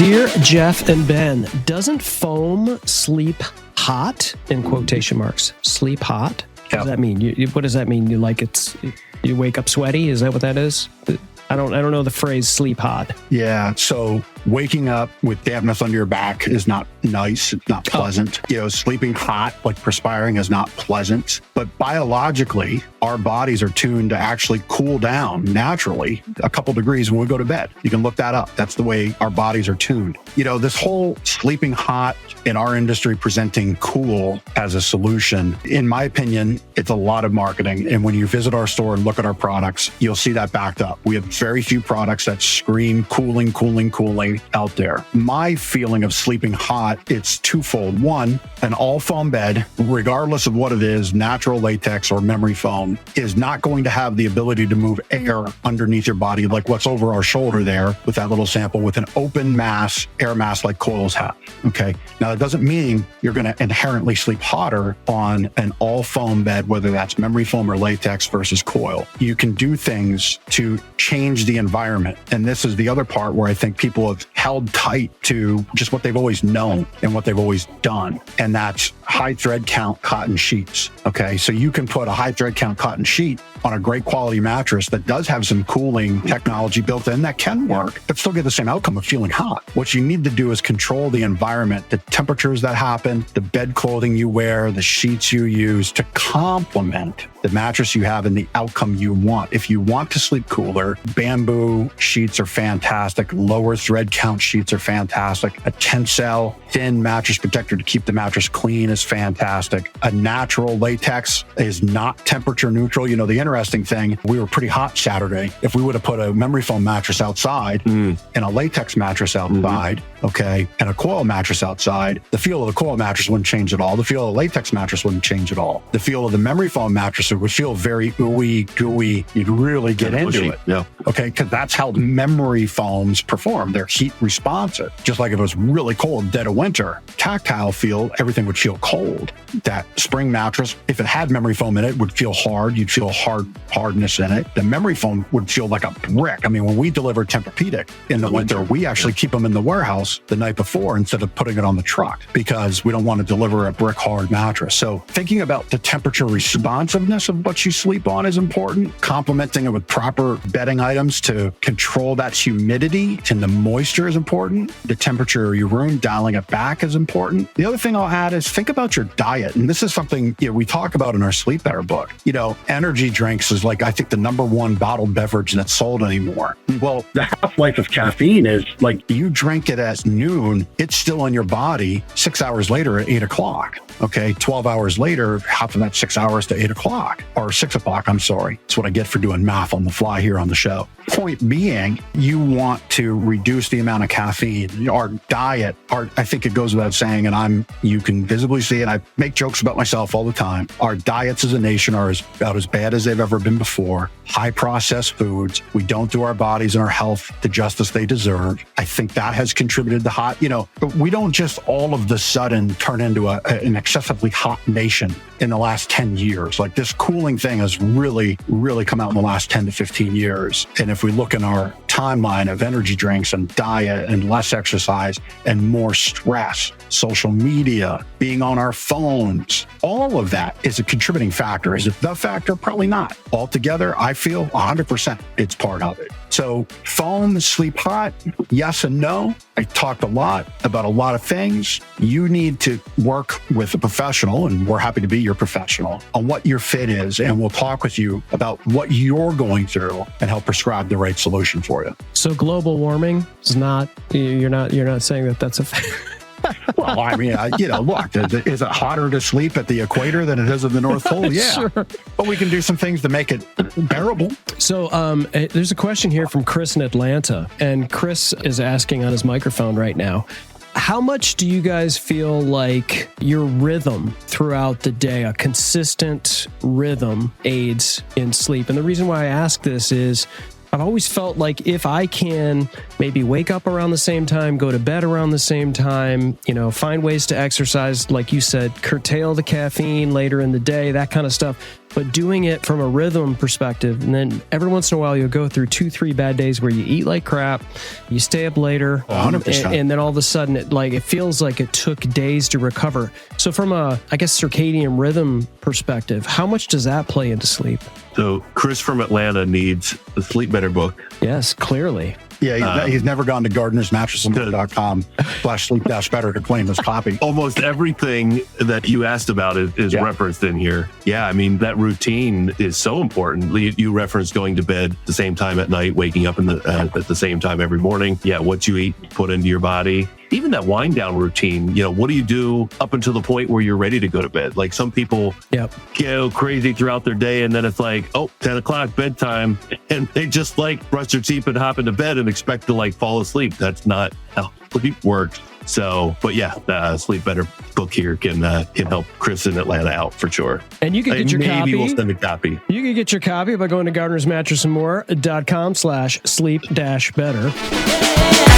Dear Jeff and Ben, doesn't foam sleep hot? In quotation marks. Sleep hot? What does that mean? What does that mean? You wake up sweaty? Is that what that is? I don't know the phrase sleep hot. Yeah. So waking up with dampness under your back is not nice. It's not pleasant. Sleeping hot, like perspiring, is not pleasant. But biologically, our bodies are tuned to actually cool down naturally a couple degrees when we go to bed. You can look that up. That's the way our bodies are tuned. This whole sleeping hot in our industry presenting cool as a solution, in my opinion, it's a lot of marketing. And when you visit our store and look at our products, you'll see that backed up. We have very few products that scream cooling out there. My feeling of sleeping hot, it's twofold. One, an all foam bed, regardless of what it is, natural latex or memory foam, is not going to have the ability to move air underneath your body like what's over our shoulder there with that little sample with an open mass, air mass like coils have. Okay. Now, that doesn't mean you're going to inherently sleep hotter on an all foam bed, whether that's memory foam or latex versus coil. You can do things to change the environment. And this is the other part where I think people have held tight to just what they've always known and what they've always done. And that's high thread count cotton sheets. Okay. So you can put a high thread count cotton sheet on a great quality mattress that does have some cooling technology built in that can work, but still get the same outcome of feeling hot. What you need to do is control the environment, the temperatures that happen, the bed clothing you wear, the sheets you use to complement the mattress you have and the outcome you want. If you want to sleep cooler, bamboo sheets are fantastic. Lower thread count sheets are fantastic. A tensile thin mattress protector to keep the mattress clean is fantastic. A natural latex is not temperature neutral. The interesting thing, we were pretty hot Saturday. If we would have put a memory foam mattress outside and a latex mattress outside, okay, and a coil mattress outside, the feel of the coil mattress wouldn't change at all. The feel of the latex mattress wouldn't change at all. The feel of the memory foam mattress would feel very ooey gooey. You'd really get into it. Yeah. Okay, because that's how memory foams perform. They're heat responsive. Just like if it was really cold, dead of winter, tactile feel, everything would feel cold. That spring mattress, if it had memory foam in it, would feel hard. You'd feel hardness in it. The memory foam would feel like a brick. I mean, when we deliver Tempur-Pedic in the winter, we actually keep them in the warehouse the night before instead of putting it on the truck because we don't want to deliver a brick hard mattress. So thinking about the temperature responsiveness of what you sleep on is important. Complementing it with proper bedding items to control that humidity and the moisture is important. The temperature of your room, dialing it back is important. The other thing I'll add is think about your diet. And this is something we talk about in our Sleep Better book. Energy drinks is like, I think, the number one bottled beverage that's sold anymore. Well, the half-life of caffeine is like, you drink it at noon, it's still in your body 6 hours later at 8 o'clock. Okay. 12 hours later, half of that 6 hours to 8 o'clock or 6 o'clock. I'm sorry. That's what I get for doing math on the fly here on the show. Point being, you want to reduce the amount of caffeine. Our diet, I think it goes without saying, and you can visibly see it. I make jokes about myself all the time. Our diets as a nation are about as bad as they've ever been before. High processed foods. We don't do our bodies and our health the justice they deserve. I think that has contributed to hot. We don't just all of the sudden turn into an excessively hot nation in the last 10 years. Like this cooling thing has really, really come out in the last 10 to 15 years. And if we look in our timeline of energy drinks and diet and less exercise and more stress, social media, being on our phones, all of that is a contributing factor. Is it the factor? Probably not. Altogether, I feel 100% it's part of it. So foam, sleep hot, yes and no. I talked a lot about a lot of things. You need to work with a professional, and we're happy to be your professional, on what your fit is. And we'll talk with you about what you're going through and help prescribe the right solution for you. So global warming is not, you're not saying that that's a Well, I mean, look, is it hotter to sleep at the equator than it is at the North Pole? Yeah. Sure. But we can do some things to make it bearable. So there's a question here from Chris in Atlanta, and Chris is asking on his microphone right now, how much do you guys feel like your rhythm throughout the day, a consistent rhythm, aids in sleep? And the reason why I ask this is I've always felt like if I can maybe wake up around the same time, go to bed around the same time, find ways to exercise, like you said, curtail the caffeine later in the day, that kind of stuff. But doing it from a rhythm perspective, and then every once in a while you'll go through 2-3 bad days where you eat like crap, you stay up later, 100%. and then all of a sudden it feels like it took days to recover. So from a, I guess, circadian rhythm perspective, how much does that play into sleep? So Chris from Atlanta needs the Sleep Better book. Yes, clearly. Yeah, he's never gone to gardenersmattresses.com/sleep-better to claim his copy. Almost everything that you asked about is referenced in here. Yeah, I mean, that routine is so important. You referenced going to bed at the same time at night, waking up at the same time every morning. Yeah, what you eat, put into your body. Even that wind down routine, what do you do up until the point where you're ready to go to bed? Like some people go crazy throughout their day and then it's like, 10 o'clock bedtime. And they just brush their teeth and hop into bed and expect to fall asleep. That's not how sleep works. So, but yeah, the Sleep Better book here can help Chris in Atlanta out for sure. And you can get your copy. Maybe we'll send a copy. You can get your copy by going to gardenersmattressandmore.com/sleep-better.